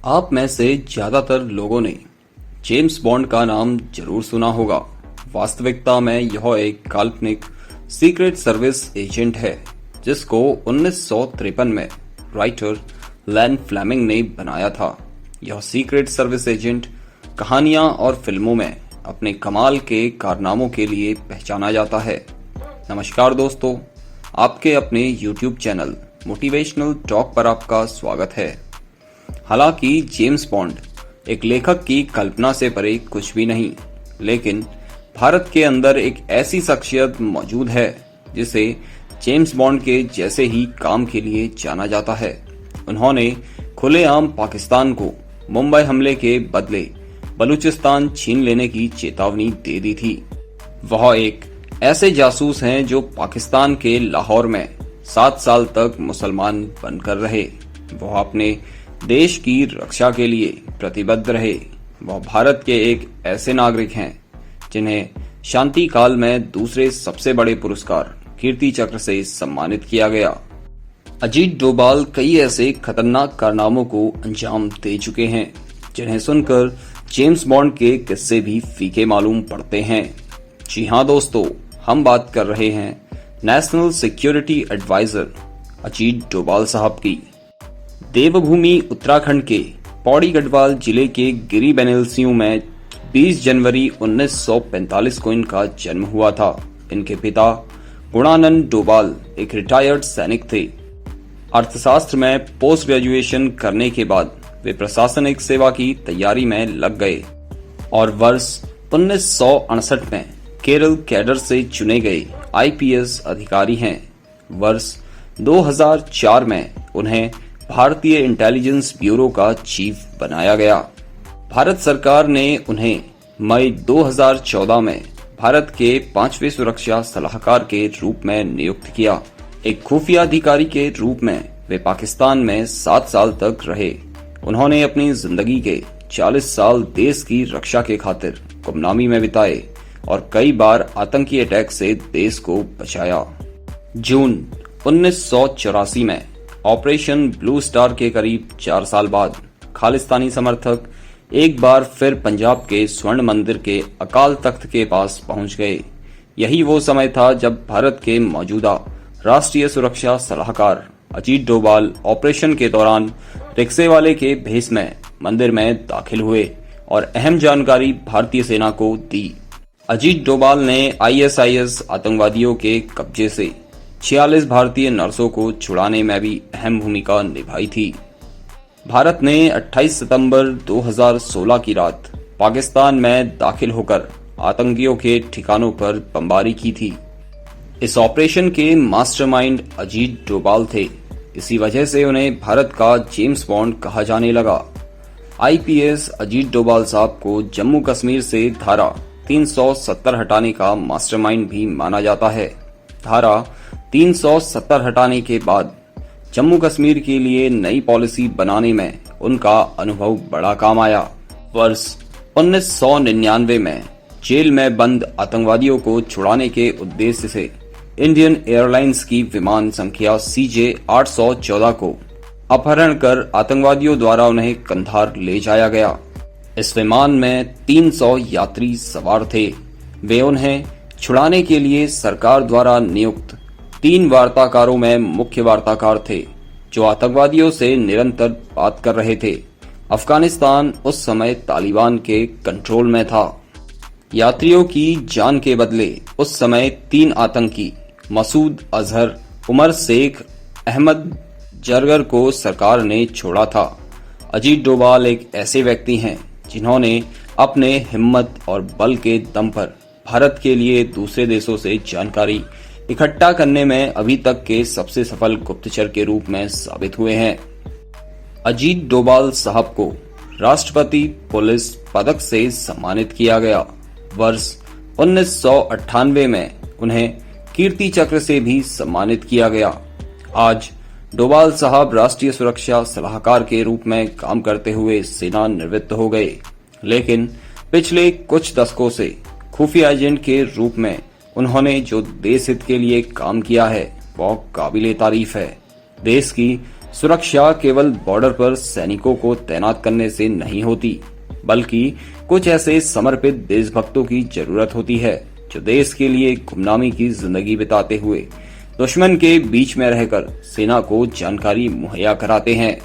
आप में से ज्यादातर लोगों ने जेम्स बॉन्ड का नाम जरूर सुना होगा। वास्तविकता में यह एक काल्पनिक सीक्रेट सर्विस एजेंट है जिसको 1953 में राइटर लैन फ्लेमिंग ने बनाया था। यह सीक्रेट सर्विस एजेंट कहानियां और फिल्मों में अपने कमाल के कारनामों के लिए पहचाना जाता है। नमस्कार दोस्तों, आपके अपने YouTube चैनल मोटिवेशनल टॉक पर आपका स्वागत है। हालांकि जेम्स बॉन्ड एक लेखक की कल्पना से परे कुछ भी नहीं, लेकिन भारत के अंदर एक ऐसी शख्सियत मौजूद है जिसे जेम्स बॉन्ड के जैसे ही काम के लिए जाना जाता है। उन्होंने खुलेआम पाकिस्तान को मुंबई हमले के बदले बलूचिस्तान छीन लेने की चेतावनी दे दी थी। वह एक ऐसे जासूस हैं जो पाकिस्तान के लाहौर में 7 साल तक मुसलमान बनकर रहे। वह अपने देश की रक्षा के लिए प्रतिबद्ध रहे। वह भारत के एक ऐसे नागरिक हैं जिन्हें शांति काल में दूसरे सबसे बड़े पुरस्कार कीर्ति चक्र से सम्मानित किया गया। अजीत डोभाल कई ऐसे खतरनाक कारनामों को अंजाम दे चुके हैं जिन्हें सुनकर जेम्स बॉन्ड के किस्से भी फीके मालूम पड़ते हैं। जी हाँ दोस्तों, हम बात कर रहे हैं national security adviser Ajit Doval साहब की। देवभूमि उत्तराखंड के पौड़ी गढ़वाल जिले के गिरी बेनेलसियों में 20 जनवरी 1945 को इनका जन्म हुआ था। इनके पिता गुणानंद डोभाल एक रिटायर्ड सैनिक थे। अर्थशास्त्र में पोस्ट ग्रेजुएशन करने के बाद वे प्रशासनिक सेवा की तैयारी में लग गए और वर्ष 1968 में केरल कैडर से चुने गए आईपीएस अधिकारी हैं। वर्ष 2004 में उन्हें भारतीय इंटेलिजेंस ब्यूरो का चीफ बनाया गया। भारत सरकार ने उन्हें मई 2014 में भारत के 5वें सुरक्षा सलाहकार के रूप में नियुक्त किया। एक खुफिया अधिकारी के रूप में वे पाकिस्तान में 7 साल तक रहे। उन्होंने अपनी जिंदगी के 40 साल देश की रक्षा के खातिर गुमनामी में बिताए और कई बार आतंकी अटैक से देश को बचाया। जून 1984 में ऑपरेशन ब्लू स्टार के करीब 4 साल बाद खालिस्तानी समर्थक एक बार फिर पंजाब के स्वर्ण मंदिर के अकाल तख्त के पास पहुंच गए। यही वो समय था जब भारत के मौजूदा राष्ट्रीय सुरक्षा सलाहकार अजीत डोभाल ऑपरेशन के दौरान रिक्शे वाले के भेष में मंदिर में दाखिल हुए और अहम जानकारी भारतीय सेना को दी। अजीत डोभाल ने आईएसआईएस आतंकवादियों के कब्जे से 46 भारतीय नर्सों को छुड़ाने में भी अहम भूमिका निभाई थी। भारत ने 28 सितंबर 2016 की रात पाकिस्तान में दाखिल होकर आतंकियों के ठिकानों पर बमबारी की थी। इस ऑपरेशन के मास्टरमाइंड अजीत डोभाल थे। इसी वजह से उन्हें भारत का जेम्स बॉन्ड कहा जाने लगा। आईपीएस अजीत डोभाल साहब को जम्मू कश्मीर से धारा 370 हटाने का मास्टरमाइंड भी माना जाता है। धारा 370 हटाने के बाद जम्मू कश्मीर के लिए नई पॉलिसी बनाने में उनका अनुभव बड़ा काम आया। वर्ष 1999 में जेल में बंद आतंकवादियों को छुड़ाने के उद्देश्य से इंडियन एयरलाइंस की विमान संख्या CJ-814 को अपहरण कर आतंकवादियों द्वारा उन्हें कंधार ले जाया गया। इस विमान में 300 यात्री सवार थे। वे उन्हें छुड़ाने के लिए सरकार द्वारा नियुक्त 3 वार्ताकारों में मुख्य वार्ताकार थे जो आतंकवादियों से निरंतर बात कर रहे थे। अफगानिस्तान उस समय तालिबान के कंट्रोल में था। यात्रियों की जान के बदले उस समय 3 आतंकी मसूद अजहर, उमर शेख, अहमद जरगर को सरकार ने छोड़ा था। अजीत डोभाल एक ऐसे व्यक्ति हैं जिन्होंने अपने हिम्मत और बल के दम पर भारत के लिए दूसरे देशों से जानकारी इकट्ठा करने में अभी तक के सबसे सफल गुप्तचर के रूप में साबित हुए हैं। अजीत डोभाल साहब को राष्ट्रपति पुलिस पदक से सम्मानित किया गया। वर्ष 1998 में उन्हें कीर्ति चक्र से भी सम्मानित किया गया। आज डोभाल साहब राष्ट्रीय सुरक्षा सलाहकार के रूप में काम करते हुए सेना निवृत्त हो गए, लेकिन पिछले कुछ दशकों से खुफिया एजेंट के रूप में उन्होंने जो देश हित के लिए काम किया है वह काबिले तारीफ है। देश की सुरक्षा केवल बॉर्डर पर सैनिकों को तैनात करने से नहीं होती, बल्कि कुछ ऐसे समर्पित देशभक्तों की जरूरत होती है जो देश के लिए गुमनामी की जिंदगी बिताते हुए दुश्मन के बीच में रहकर सेना को जानकारी मुहैया कराते हैं।